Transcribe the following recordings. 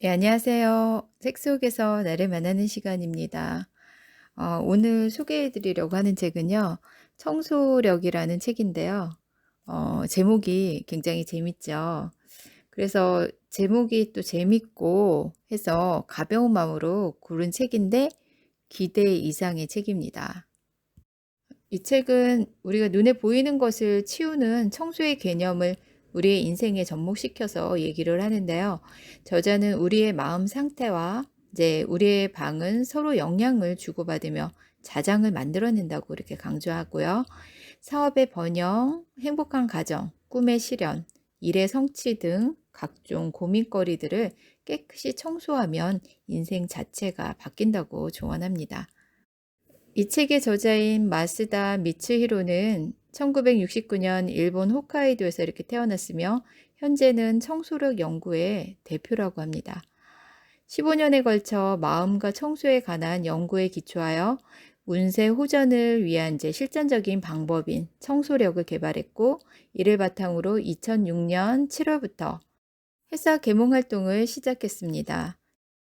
네, 안녕하세요. 책 속에서 나를 만나는 시간입니다. 오늘 소개해 드리려고 하는 책은요. 청소력이라는 책인데요. 제목이 굉장히 재밌죠. 그래서 제목이 또 재밌고 해서 가벼운 마음으로 고른 책인데 기대 이상의 책입니다. 이 책은 우리가 눈에 보이는 것을 치우는 청소의 개념을 우리의 인생에 접목시켜서 얘기를 하는데요. 저자는 우리의 마음 상태와 이제 우리의 방은 서로 영향을 주고받으며 자장을 만들어낸다고 이렇게 강조하고요. 사업의 번영, 행복한 가정, 꿈의 실현, 일의 성취 등 각종 고민거리들을 깨끗이 청소하면 인생 자체가 바뀐다고 조언합니다. 이 책의 저자인 마스다 미츠히로는 1969년 일본 홋카이도에서 이렇게 태어났으며 현재는 청소력 연구의 대표라고 합니다. 15년에 걸쳐 마음과 청소에 관한 연구에 기초하여 운세 호전을 위한 이제 실전적인 방법인 청소력을 개발했고, 이를 바탕으로 2006년 7월부터 회사 개몽 활동을 시작했습니다.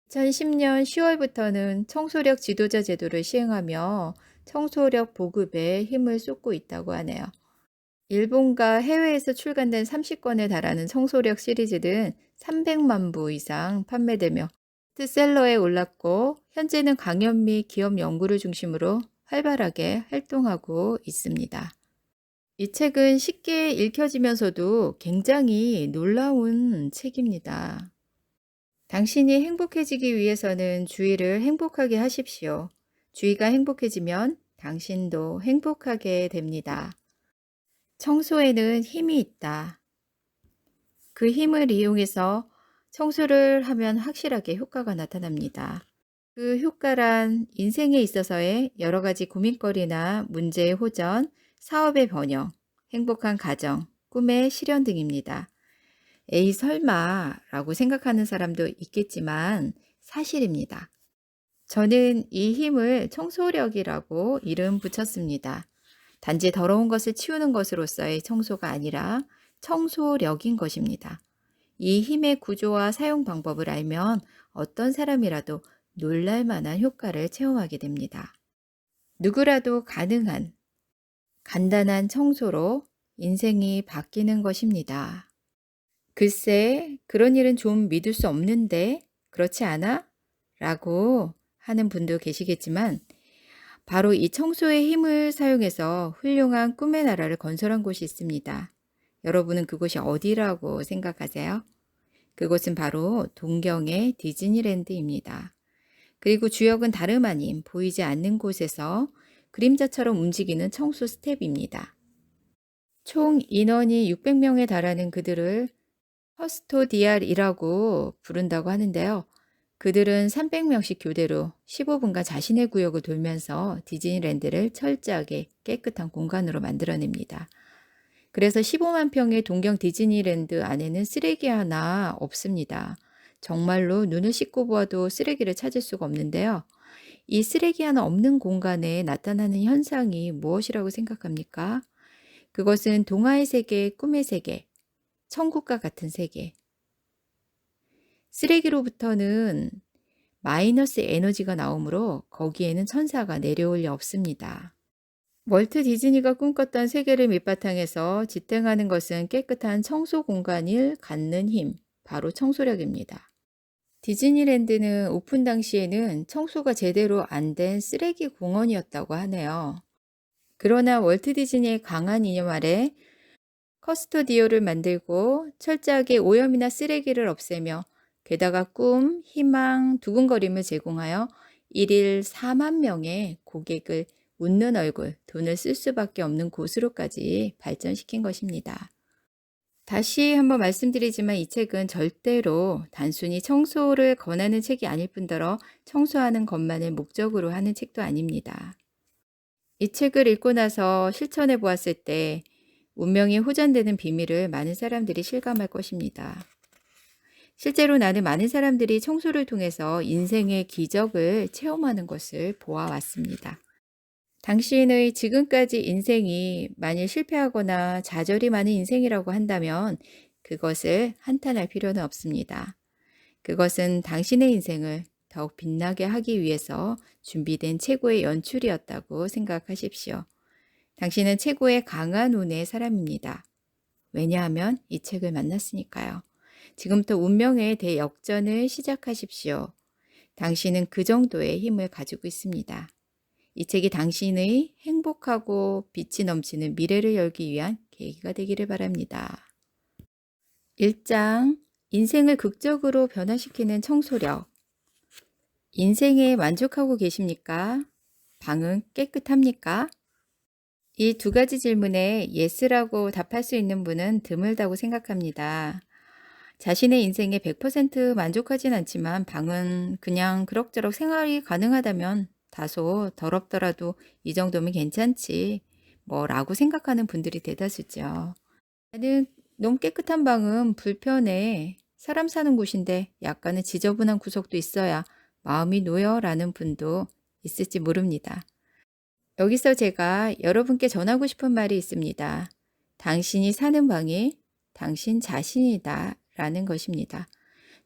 2010년 10월부터는 청소력 지도자 제도를 시행하며 청소력 보급에 힘을 쏟고 있다고 하네요. 일본과 해외에서 출간된 30권에 달하는 청소력 시리즈는 300만 부 이상 판매되며 스트셀러에 올랐고, 현재는 강연 및 기업 연구를 중심으로 활발하게 활동하고 있습니다. 이 책은 쉽게 읽혀지면서도 굉장히 놀라운 책입니다. 당신이 행복해지기 위해서는 주위를 행복하게 하십시오. 주위가 행복해지면 당신도 행복하게 됩니다. 청소에는 힘이 있다. 그 힘을 이용해서 청소를 하면 확실하게 효과가 나타납니다. 그 효과란 인생에 있어서의 여러 가지 고민거리나 문제의 호전, 사업의 번영, 행복한 가정, 꿈의 실현 등입니다. 에이, 설마 라고 생각하는 사람도 있겠지만 사실입니다. 저는 이 힘을 청소력이라고 이름 붙였습니다. 단지 더러운 것을 치우는 것으로서의 청소가 아니라 청소력인 것입니다. 이 힘의 구조와 사용 방법을 알면 어떤 사람이라도 놀랄 만한 효과를 체험하게 됩니다. 누구라도 가능한 간단한 청소로 인생이 바뀌는 것입니다. 글쎄, 그런 일은 좀 믿을 수 없는데, 그렇지 않아? 라고 하는 분도 계시겠지만, 바로 이 청소의 힘을 사용해서 훌륭한 꿈의 나라를 건설한 곳이 있습니다. 여러분은 그곳이 어디라고 생각하세요? 그곳은 바로 동경의 디즈니랜드입니다. 그리고 주역은 다름 아닌 보이지 않는 곳에서 그림자처럼 움직이는 청소 스텝입니다. 총 인원이 600명에 달하는 그들을 커스토디알이라고 부른다고 하는데요. 그들은 300명씩 교대로 15분간 자신의 구역을 돌면서 디즈니랜드를 철저하게 깨끗한 공간으로 만들어냅니다. 그래서 15만 평의 동경 디즈니랜드 안에는 쓰레기 하나 없습니다. 정말로 눈을 씻고 보아도 쓰레기를 찾을 수가 없는데요. 이 쓰레기 하나 없는 공간에 나타나는 현상이 무엇이라고 생각합니까? 그것은 동화의 세계, 꿈의 세계, 천국과 같은 세계. 쓰레기로부터는 마이너스 에너지가 나오므로 거기에는 천사가 내려올 리 없습니다. 월트 디즈니가 꿈꿨던 세계를 밑바탕에서 지탱하는 것은 깨끗한 청소 공간을 갖는 힘, 바로 청소력입니다. 디즈니랜드는 오픈 당시에는 청소가 제대로 안 된 쓰레기 공원이었다고 하네요. 그러나 월트 디즈니의 강한 이념 아래 커스토디오를 만들고 철저하게 오염이나 쓰레기를 없애며, 게다가 꿈, 희망, 두근거림을 제공하여 일일 4만 명의 고객을 웃는 얼굴, 돈을 쓸 수밖에 없는 곳으로까지 발전시킨 것입니다. 다시 한번 말씀드리지만 이 책은 절대로 단순히 청소를 권하는 책이 아닐 뿐더러 청소하는 것만을 목적으로 하는 책도 아닙니다. 이 책을 읽고 나서 실천해 보았을 때 운명이 호전되는 비밀을 많은 사람들이 실감할 것입니다. 실제로 나는 많은 사람들이 청소를 통해서 인생의 기적을 체험하는 것을 보아왔습니다. 당신의 지금까지 인생이 만일 실패하거나 좌절이 많은 인생이라고 한다면 그것을 한탄할 필요는 없습니다. 그것은 당신의 인생을 더욱 빛나게 하기 위해서 준비된 최고의 연출이었다고 생각하십시오. 당신은 최고의 강한 운의 사람입니다. 왜냐하면 이 책을 만났으니까요. 지금부터 운명의 대역전을 시작하십시오. 당신은 그 정도의 힘을 가지고 있습니다. 이 책이 당신의 행복하고 빛이 넘치는 미래를 열기 위한 계기가 되기를 바랍니다. 1장 인생을 극적으로 변화시키는 청소력. 인생에 만족하고 계십니까? 방은 깨끗합니까? 이 두 가지 질문에 예스라고 답할 수 있는 분은 드물다고 생각합니다. 자신의 인생에 100% 만족하진 않지만 방은 그냥 그럭저럭 생활이 가능하다면 다소 더럽더라도 이 정도면 괜찮지 라고 생각하는 분들이 대다수죠. 나는 너무 깨끗한 방은 불편해. 사람 사는 곳인데 약간은 지저분한 구석도 있어야 마음이 놓여라는 분도 있을지 모릅니다. 여기서 제가 여러분께 전하고 싶은 말이 있습니다. 당신이 사는 방이 당신 자신이다 라는 것입니다.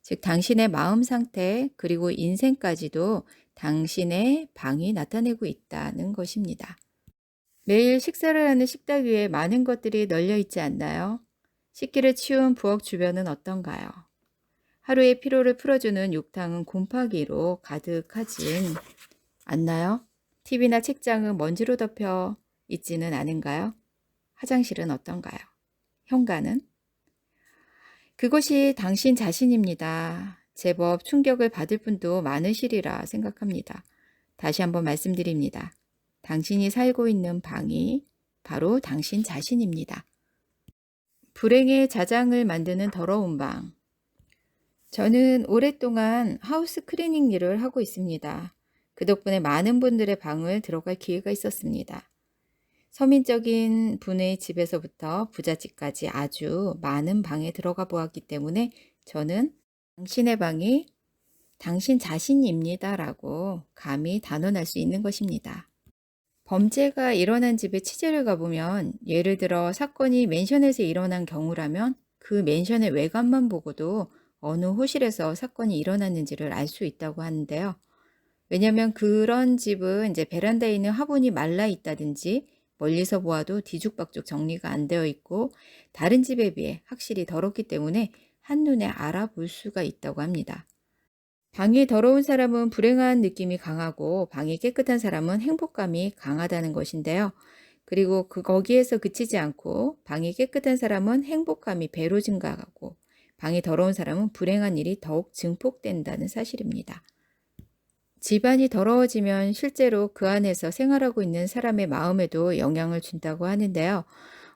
즉 당신의 마음 상태 그리고 인생까지도 당신의 방이 나타내고 있다는 것입니다. 매일 식사를 하는 식탁 위에 많은 것들이 널려 있지 않나요? 식기를 치운 부엌 주변은 어떤가요? 하루의 피로를 풀어주는 욕탕은 곰팡이로 가득하진 않나요? TV나 책장은 먼지로 덮여 있지는 않은가요? 화장실은 어떤가요? 현관은? 그것이 당신 자신입니다. 제법 충격을 받을 분도 많으시리라 생각합니다. 다시 한번 말씀드립니다. 당신이 살고 있는 방이 바로 당신 자신입니다. 불행의 자장을 만드는 더러운 방. 저는 오랫동안 하우스 클리닝 일을 하고 있습니다. 그 덕분에 많은 분들의 방을 들어갈 기회가 있었습니다. 서민적인 분의 집에서부터 부잣집까지 아주 많은 방에 들어가 보았기 때문에 저는 당신의 방이 당신 자신입니다 라고 감히 단언할 수 있는 것입니다. 범죄가 일어난 집에 취재를 가보면 예를 들어 사건이 맨션에서 일어난 경우라면 그 맨션의 외관만 보고도 어느 호실에서 사건이 일어났는지를 알 수 있다고 하는데요. 왜냐하면 그런 집은 이제 베란다에 있는 화분이 말라 있다든지 멀리서 보아도 뒤죽박죽 정리가 안 되어 있고 다른 집에 비해 확실히 더럽기 때문에 한눈에 알아볼 수가 있다고 합니다. 방이 더러운 사람은 불행한 느낌이 강하고 방이 깨끗한 사람은 행복감이 강하다는 것인데요. 그리고 거기에서 그치지 않고 방이 깨끗한 사람은 행복감이 배로 증가하고 방이 더러운 사람은 불행한 일이 더욱 증폭된다는 사실입니다. 집안이 더러워지면 실제로 그 안에서 생활하고 있는 사람의 마음에도 영향을 준다고 하는데요.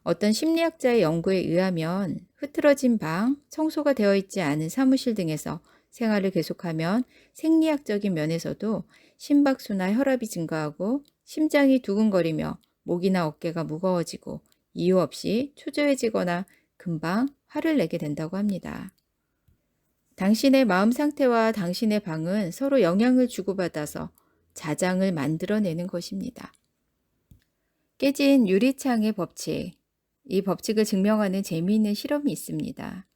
어떤 심리학자의 연구에 의하면 흐트러진 방, 청소가 되어 있지 않은 사무실 등에서 생활을 계속하면 생리학적인 면에서도 심박수나 혈압이 증가하고 심장이 두근거리며 목이나 어깨가 무거워지고 이유 없이 초조해지거나 금방 화를 내게 된다고 합니다. 당신의 마음 상태와 당신의 방은 서로 영향을 주고받아서 자장을 만들어내는 것입니다. 깨진 유리창의 법칙. 이 법칙을 증명하는 재미있는 실험이 있습니다.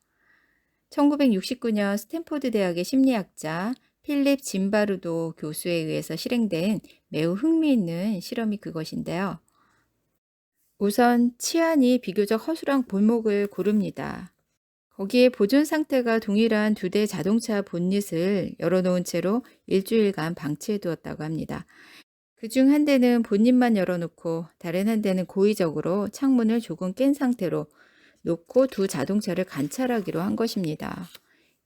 1969년 스탠포드 대학의 심리학자 필립 짐바르도 교수에 의해서 실행된 매우 흥미있는 실험이 그것인데요. 우선 치안이 비교적 허술한 골목을 고릅니다. 거기에 보존 상태가 동일한 2대 자동차 본닛을 열어놓은 채로 일주일간 방치해 두었다고 합니다. 그중 한 대는 본닛만 열어놓고 다른 한 대는 고의적으로 창문을 조금 깬 상태로 놓고 두 자동차를 관찰하기로 한 것입니다.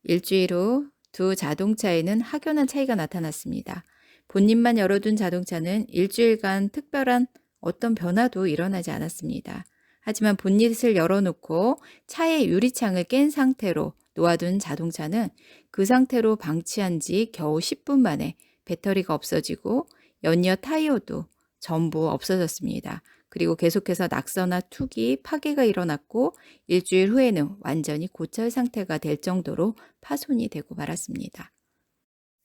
일주일 후 두 자동차에는 확연한 차이가 나타났습니다. 본닛만 열어둔 자동차는 일주일간 특별한 어떤 변화도 일어나지 않았습니다. 하지만 본닛을 열어놓고 차의 유리창을 깬 상태로 놓아둔 자동차는 그 상태로 방치한 지 겨우 10분 만에 배터리가 없어지고 연이어 타이어도 전부 없어졌습니다. 그리고 계속해서 낙서나 투기, 파괴가 일어났고 일주일 후에는 완전히 고철 상태가 될 정도로 파손이 되고 말았습니다.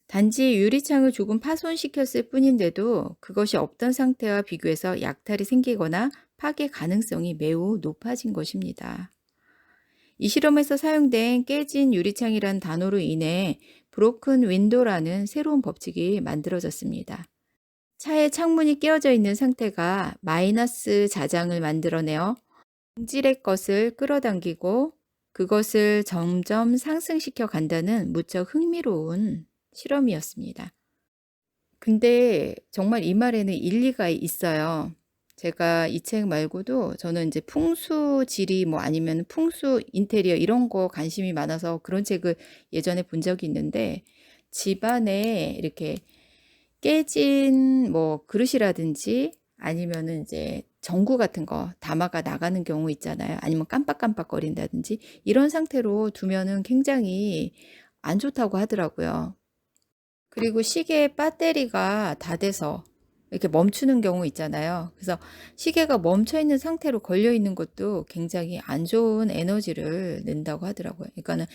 단지 유리창을 조금 파손시켰을 뿐인데도 그것이 없던 상태와 비교해서 약탈이 생기거나 파괴 가능성이 매우 높아진 것입니다. 이 실험에서 사용된 깨진 유리창이란 단어로 인해 브로큰 윈도라는 새로운 법칙이 만들어졌습니다. 차의 창문이 끼어져 있는 상태가 마이너스 자장을 만들어내어 동질의 것을 끌어당기고 그것을 점점 상승시켜 간다는 무척 흥미로운 실험이었습니다. 근데 정말 이 말에는 일리가 있어요. 제가 이 책 말고도 저는 이제 풍수지리 뭐 아니면 풍수 인테리어 이런 거 관심이 많아서 그런 책을 예전에 본 적이 있는데 집안에 이렇게 깨진 뭐 그릇이라든지 아니면은 이제 전구 같은 거 담아가 나가는 경우 있잖아요. 아니면 깜빡깜빡거린다든지 이런 상태로 두면은 굉장히 안 좋다고 하더라고요. 그리고 시계 배터리가 다 돼서 이렇게 멈추는 경우 있잖아요. 그래서 시계가 멈춰 있는 상태로 걸려 있는 것도 굉장히 안 좋은 에너지를 낸다고 하더라고요. 그러니까는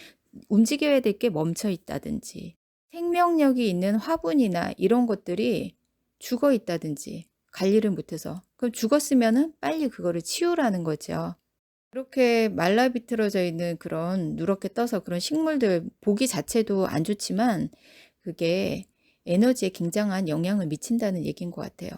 움직여야 될 게 멈춰 있다든지 생명력이 있는 화분이나 이런 것들이 죽어 있다든지 관리를 못해서 그럼 죽었으면은 빨리 그거를 치우라는 거죠. 그렇게 말라 비틀어져 있는 그런 누렇게 떠서 그런 식물들 보기 자체도 안 좋지만 그게 에너지에 굉장한 영향을 미친다는 얘기인 것 같아요.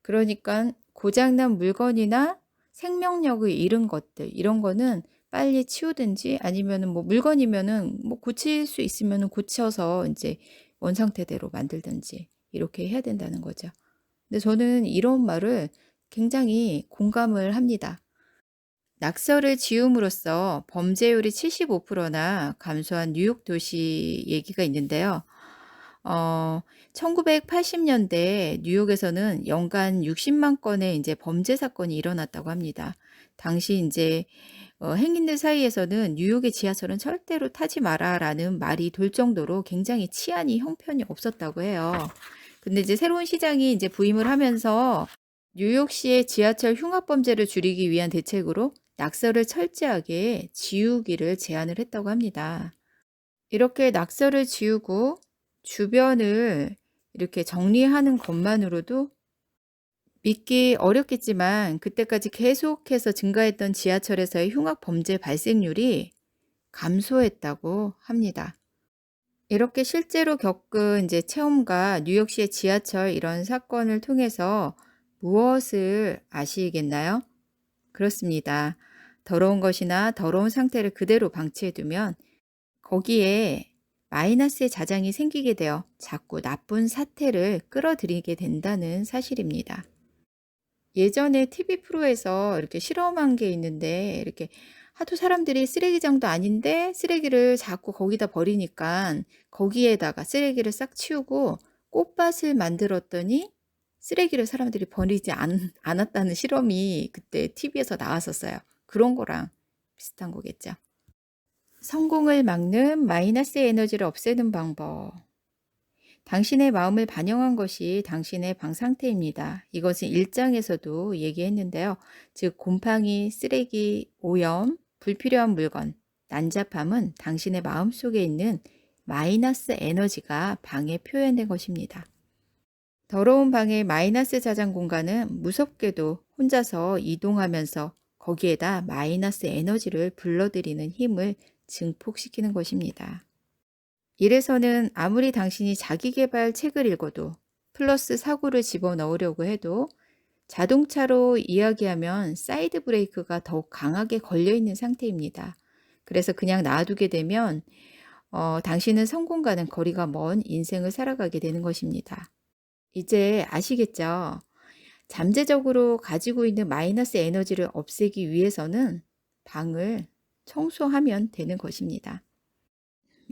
그러니까 고장난 물건이나 생명력을 잃은 것들 이런 거는 빨리 치우든지 아니면은 뭐 물건이면은 뭐 고칠 수 있으면은 고쳐서 이제 원상태대로 만들든지 이렇게 해야 된다는 거죠. 근데 저는 이런 말을 굉장히 공감을 합니다. 낙서를 지움으로써 범죄율이 75%나 감소한 뉴욕 도시 얘기가 있는데요. 1980년대 뉴욕에서는 연간 60만 건의 이제 범죄 사건이 일어났다고 합니다. 당시 이제 행인들 사이에서는 뉴욕의 지하철은 절대로 타지 마라라는 말이 돌 정도로 굉장히 치안이 형편이 없었다고 해요. 근데 이제 새로운 시장이 이제 부임을 하면서 뉴욕시의 지하철 흉악 범죄를 줄이기 위한 대책으로 낙서를 철저하게 지우기를 제안을 했다고 합니다. 이렇게 낙서를 지우고 주변을 이렇게 정리하는 것만으로도 믿기 어렵겠지만 그때까지 계속해서 증가했던 지하철에서의 흉악 범죄 발생률이 감소했다고 합니다. 이렇게 실제로 겪은 이제 체험과 뉴욕시의 지하철 이런 사건을 통해서 무엇을 아시겠나요? 그렇습니다. 더러운 것이나 더러운 상태를 그대로 방치해두면 거기에 마이너스의 자장이 생기게 되어 자꾸 나쁜 사태를 끌어들이게 된다는 사실입니다. 예전에 TV 프로에서 이렇게 실험한 게 있는데 이렇게 하도 사람들이 쓰레기장도 아닌데 쓰레기를 자꾸 거기다 버리니까 거기에다가 쓰레기를 싹 치우고 꽃밭을 만들었더니 쓰레기를 사람들이 버리지 않았다는 실험이 그때 TV에서 나왔었어요. 그런 거랑 비슷한 거겠죠. 성공을 막는 마이너스 에너지를 없애는 방법. 당신의 마음을 반영한 것이 당신의 방 상태입니다. 이것은 1장에서도 얘기했는데요. 즉 곰팡이, 쓰레기, 오염, 불필요한 물건, 난잡함은 당신의 마음 속에 있는 마이너스 에너지가 방에 표현된 것입니다. 더러운 방의 마이너스 자장 공간은 무섭게도 혼자서 이동하면서 거기에다 마이너스 에너지를 불러들이는 힘을 증폭시키는 것입니다. 이래서는 아무리 당신이 자기계발 책을 읽어도 플러스 사고를 집어넣으려고 해도 자동차로 이야기하면 사이드 브레이크가 더욱 강하게 걸려있는 상태입니다. 그래서 그냥 놔두게 되면 당신은 성공과는 거리가 먼 인생을 살아가게 되는 것입니다. 이제 아시겠죠? 잠재적으로 가지고 있는 마이너스 에너지를 없애기 위해서는 방을 청소하면 되는 것입니다.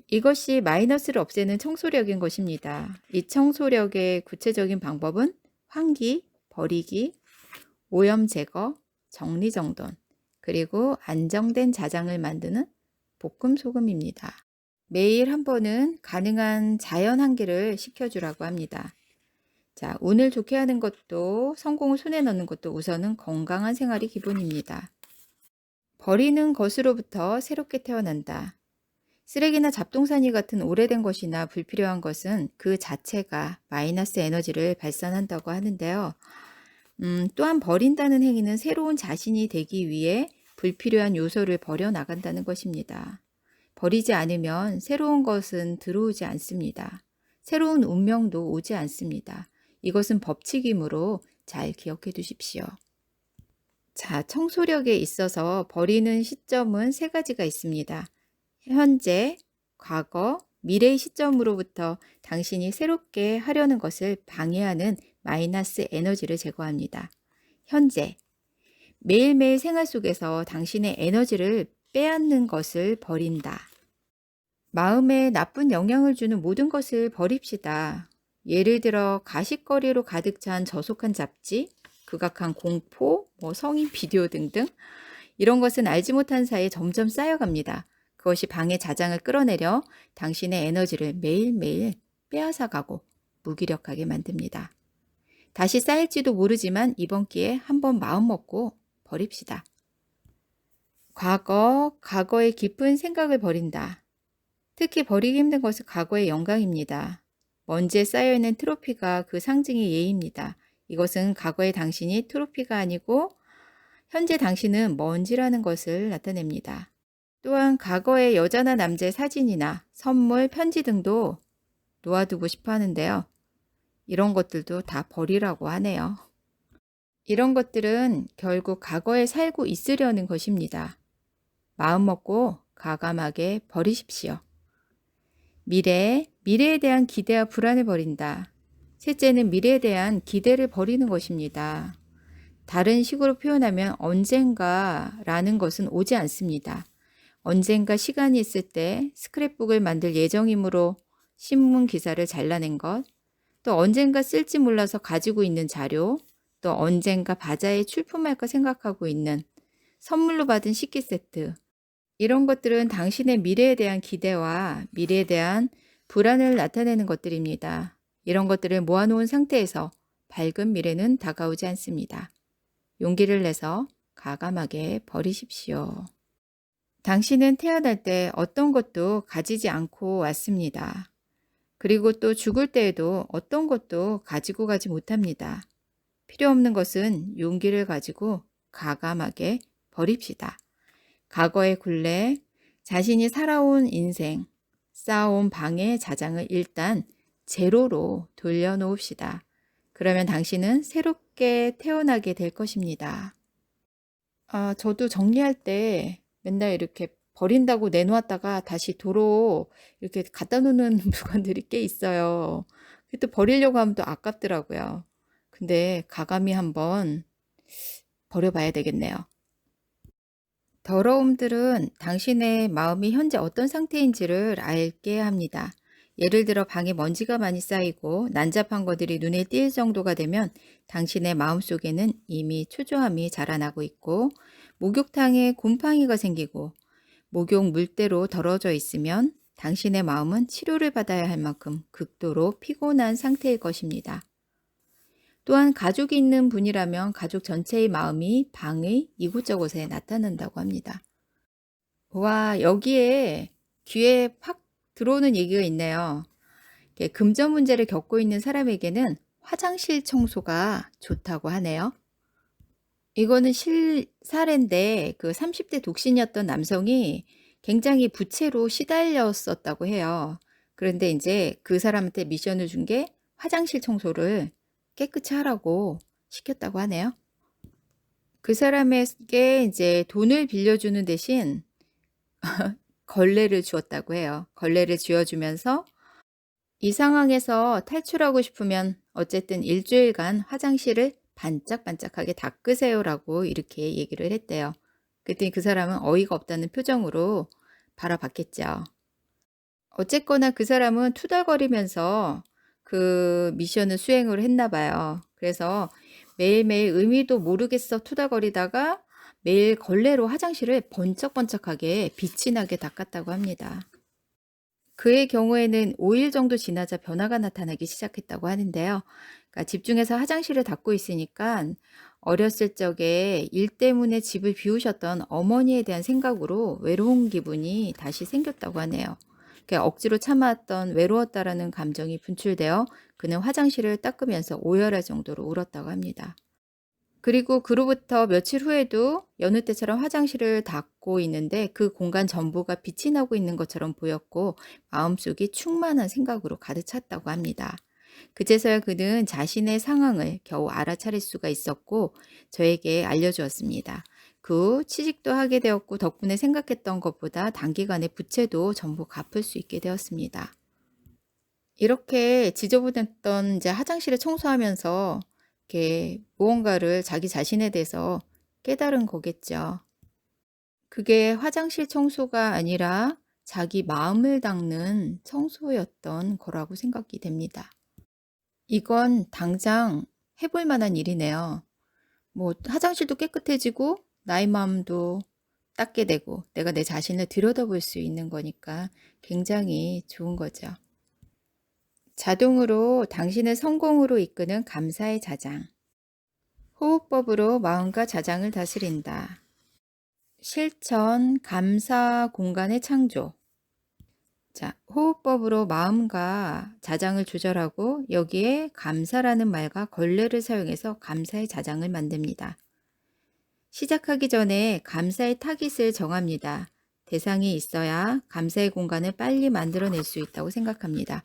이것이 마이너스를 없애는 청소력인 것입니다. 이 청소력의 구체적인 방법은 환기, 버리기, 오염 제거, 정리정돈, 그리고 안정된 자장을 만드는 볶음소금입니다. 매일 한 번은 가능한 자연 환기를 시켜주라고 합니다. 자, 운을 좋게 하는 것도 성공을 손에 넣는 것도 우선은 건강한 생활이 기본입니다. 버리는 것으로부터 새롭게 태어난다. 쓰레기나 잡동사니 같은 오래된 것이나 불필요한 것은 그 자체가 마이너스 에너지를 발산한다고 하는데요. 또한 버린다는 행위는 새로운 자신이 되기 위해 불필요한 요소를 버려 나간다는 것입니다. 버리지 않으면 새로운 것은 들어오지 않습니다. 새로운 운명도 오지 않습니다. 이것은 법칙이므로 잘 기억해 두십시오. 자, 청소력에 있어서 버리는 시점은 세 가지가 있습니다. 현재, 과거, 미래의 시점으로부터 당신이 새롭게 하려는 것을 방해하는 마이너스 에너지를 제거합니다. 현재, 매일매일 생활 속에서 당신의 에너지를 빼앗는 것을 버린다. 마음에 나쁜 영향을 주는 모든 것을 버립시다. 예를 들어 가십거리로 가득 찬 저속한 잡지, 극악한 공포, 성인 비디오 등등 이런 것은 알지 못한 사이에 점점 쌓여갑니다. 그것이 방의 자장을 끌어내려 당신의 에너지를 매일매일 빼앗아가고 무기력하게 만듭니다. 다시 쌓일지도 모르지만 이번 기회에 한번 마음 먹고 버립시다. 과거의 깊은 생각을 버린다. 특히 버리기 힘든 것은 과거의 영광입니다. 먼지에 쌓여있는 트로피가 그 상징의 예입니다. 이것은 과거의 당신이 트로피가 아니고 현재 당신은 먼지라는 것을 나타냅니다. 또한 과거의 여자나 남자의 사진이나 선물, 편지 등도 놓아두고 싶어 하는데요. 이런 것들도 다 버리라고 하네요. 이런 것들은 결국 과거에 살고 있으려는 것입니다. 마음 먹고 과감하게 버리십시오. 미래에 대한 기대와 불안을 버린다. 셋째는 미래에 대한 기대를 버리는 것입니다. 다른 식으로 표현하면 언젠가라는 것은 오지 않습니다. 언젠가 시간이 있을 때 스크랩북을 만들 예정이므로 신문 기사를 잘라낸 것, 또 언젠가 쓸지 몰라서 가지고 있는 자료, 또 언젠가 바자회 출품할까 생각하고 있는 선물로 받은 식기 세트, 이런 것들은 당신의 미래에 대한 기대와 미래에 대한 불안을 나타내는 것들입니다. 이런 것들을 모아놓은 상태에서 밝은 미래는 다가오지 않습니다. 용기를 내서 과감하게 버리십시오. 당신은 태어날 때 어떤 것도 가지지 않고 왔습니다. 그리고 또 죽을 때에도 어떤 것도 가지고 가지 못합니다. 필요 없는 것은 용기를 가지고 과감하게 버립시다. 과거의 굴레, 자신이 살아온 인생, 쌓아온 방의 자장을 일단 제로로 돌려놓읍시다. 그러면 당신은 새롭게 태어나게 될 것입니다. 저도 정리할 때 맨날 이렇게 버린다고 내놓았다가 다시 도로 이렇게 갖다 놓는 물건들이 꽤 있어요. 또 버리려고 하면 또 아깝더라고요. 근데 과감히 한번 버려봐야 되겠네요. 더러움들은 당신의 마음이 현재 어떤 상태인지를 알게 합니다. 예를 들어 방에 먼지가 많이 쌓이고 난잡한 것들이 눈에 띌 정도가 되면 당신의 마음속에는 이미 초조함이 자라나고 있고 목욕탕에 곰팡이가 생기고 목욕 물때로 더러져 있으면 당신의 마음은 치료를 받아야 할 만큼 극도로 피곤한 상태일 것입니다. 또한 가족이 있는 분이라면 가족 전체의 마음이 방의 이곳저곳에 나타난다고 합니다. 와, 여기에 귀에 팍 들어오는 얘기가 있네요. 금전 문제를 겪고 있는 사람에게는 화장실 청소가 좋다고 하네요. 이거는 실사례인데 그 30대 독신이었던 남성이 굉장히 부채로 시달렸었다고 해요. 그런데 이제 그 사람한테 미션을 준 게 화장실 청소를 깨끗이 하라고 시켰다고 하네요. 그 사람에게 이제 돈을 빌려주는 대신 걸레를 주었다고 해요. 걸레를 쥐어주면서 이 상황에서 탈출하고 싶으면 어쨌든 일주일간 화장실을 반짝반짝하게 닦으세요라고 이렇게 얘기를 했대요. 그랬더니 그 사람은 어이가 없다는 표정으로 바라봤겠죠. 어쨌거나 그 사람은 투덜거리면서 그 미션을 수행을 했나 봐요. 그래서 매일매일 의미도 모르겠어 투덜거리다가 매일 걸레로 화장실을 번쩍번쩍하게 빛이 나게 닦았다고 합니다. 그의 경우에는 5일 정도 지나자 변화가 나타나기 시작했다고 하는데요. 그러니까 집중해서 화장실을 닦고 있으니까 어렸을 적에 일 때문에 집을 비우셨던 어머니에 대한 생각으로 외로운 기분이 다시 생겼다고 하네요. 억지로 참아왔던 외로웠다라는 감정이 분출되어 그는 화장실을 닦으면서 오열할 정도로 울었다고 합니다. 그리고 그로부터 며칠 후에도 여느 때처럼 화장실을 닦고 있는데 그 공간 전부가 빛이 나고 있는 것처럼 보였고 마음속이 충만한 생각으로 가득 찼다고 합니다. 그제서야 그는 자신의 상황을 겨우 알아차릴 수가 있었고 저에게 알려주었습니다. 그 후 취직도 하게 되었고 덕분에 생각했던 것보다 단기간에 부채도 전부 갚을 수 있게 되었습니다. 이렇게 지저분했던 이제 화장실을 청소하면서 이렇게 무언가를 자기 자신에 대해서 깨달은 거겠죠. 그게 화장실 청소가 아니라 자기 마음을 닦는 청소였던 거라고 생각이 됩니다. 이건 당장 해볼 만한 일이네요. 뭐 화장실도 깨끗해지고 나의 마음도 닦게 되고 내가 내 자신을 들여다볼 수 있는 거니까 굉장히 좋은 거죠. 자동으로 당신을 성공으로 이끄는 감사의 자장. 호흡법으로 마음과 자장을 다스린다. 실천, 감사 공간의 창조. 자, 호흡법으로 마음과 자장을 조절하고 여기에 감사라는 말과 걸레를 사용해서 감사의 자장을 만듭니다. 시작하기 전에 감사의 타깃을 정합니다. 대상이 있어야 감사의 공간을 빨리 만들어낼 수 있다고 생각합니다.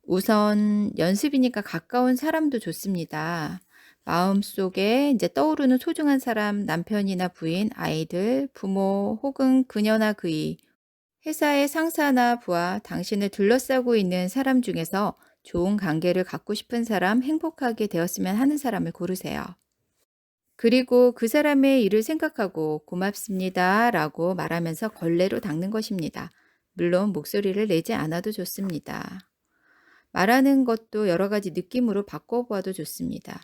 우선 연습이니까 가까운 사람도 좋습니다. 마음속에 이제 떠오르는 소중한 사람, 남편이나 부인, 아이들, 부모 혹은 그녀나 그이, 회사의 상사나 부하, 당신을 둘러싸고 있는 사람 중에서 좋은 관계를 갖고 싶은 사람, 행복하게 되었으면 하는 사람을 고르세요. 그리고 그 사람의 일을 생각하고 고맙습니다 라고 말하면서 걸레로 닦는 것입니다. 물론 목소리를 내지 않아도 좋습니다. 말하는 것도 여러 가지 느낌으로 바꿔보아도 좋습니다.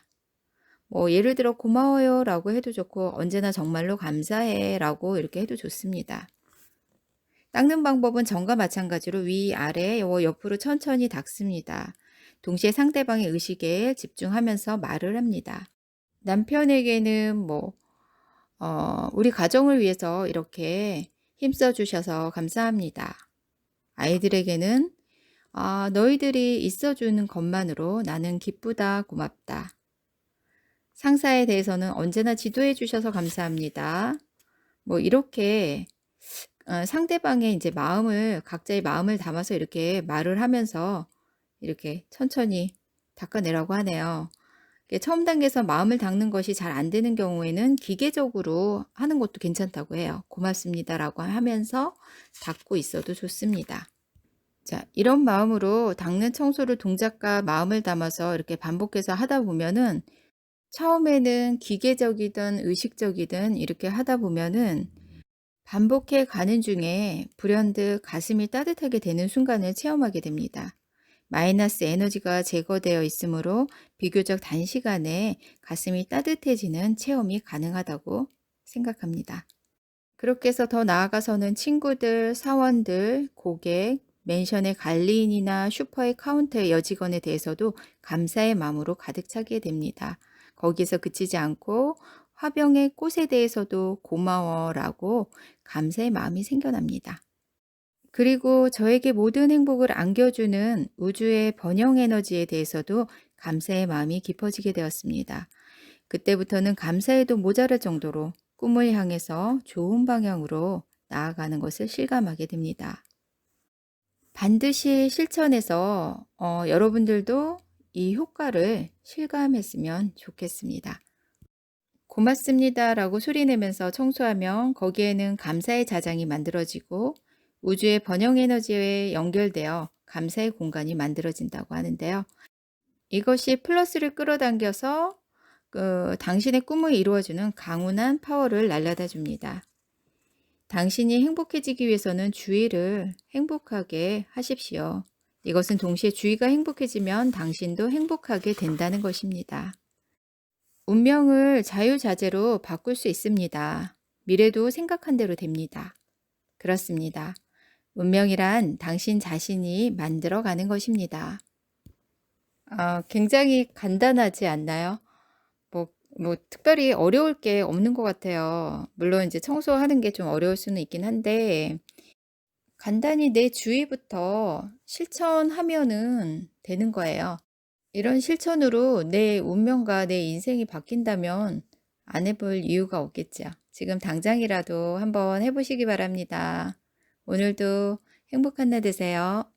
뭐 예를 들어 고마워요 라고 해도 좋고 언제나 정말로 감사해 라고 이렇게 해도 좋습니다. 닦는 방법은 전과 마찬가지로 위, 아래, 옆으로 천천히 닦습니다. 동시에 상대방의 의식에 집중하면서 말을 합니다. 남편에게는 우리 가정을 위해서 이렇게 힘써 주셔서 감사합니다. 아이들에게는 너희들이 있어주는 것만으로 나는 기쁘다, 고맙다. 상사에 대해서는 언제나 지도해 주셔서 감사합니다. 이렇게 상대방의 이제 각자의 마음을 담아서 이렇게 말을 하면서 이렇게 천천히 닦아내라고 하네요. 처음 단계에서 마음을 닦는 것이 잘 안 되는 경우에는 기계적으로 하는 것도 괜찮다고 해요. 고맙습니다라고 하면서 닦고 있어도 좋습니다. 자, 이런 마음으로 닦는 청소를 동작과 마음을 담아서 이렇게 반복해서 하다 보면은 처음에는 기계적이든 의식적이든 이렇게 하다 보면은 반복해 가는 중에 불현듯 가슴이 따뜻하게 되는 순간을 체험하게 됩니다. 마이너스 에너지가 제거되어 있으므로 비교적 단시간에 가슴이 따뜻해지는 체험이 가능하다고 생각합니다. 그렇게 해서 더 나아가서는 친구들, 사원들, 고객, 맨션의 관리인이나 슈퍼의 카운터의 여직원에 대해서도 감사의 마음으로 가득 차게 됩니다. 거기서 그치지 않고 화병의 꽃에 대해서도 고마워라고 감사의 마음이 생겨납니다. 그리고 저에게 모든 행복을 안겨주는 우주의 번영 에너지에 대해서도 감사의 마음이 깊어지게 되었습니다. 그때부터는 감사에도 모자랄 정도로 꿈을 향해서 좋은 방향으로 나아가는 것을 실감하게 됩니다. 반드시 실천해서 여러분들도 이 효과를 실감했으면 좋겠습니다. 고맙습니다 라고 소리내면서 청소하면 거기에는 감사의 자장이 만들어지고 우주의 번영 에너지에 연결되어 감사의 공간이 만들어진다고 하는데요. 이것이 플러스를 끌어당겨서 당신의 꿈을 이루어주는 강운한 파워를 날려다 줍니다. 당신이 행복해지기 위해서는 주위를 행복하게 하십시오. 이것은 동시에 주위가 행복해지면 당신도 행복하게 된다는 것입니다. 운명을 자유자재로 바꿀 수 있습니다. 미래도 생각한 대로 됩니다. 그렇습니다. 운명이란 당신 자신이 만들어가는 것입니다. 굉장히 간단하지 않나요? 특별히 어려울 게 없는 것 같아요. 물론 이제 청소하는 게 좀 어려울 수는 있긴 한데, 간단히 내 주위부터 실천하면은 되는 거예요. 이런 실천으로 내 운명과 내 인생이 바뀐다면 안 해볼 이유가 없겠죠. 지금 당장이라도 한번 해보시기 바랍니다. 오늘도 행복한 날 되세요.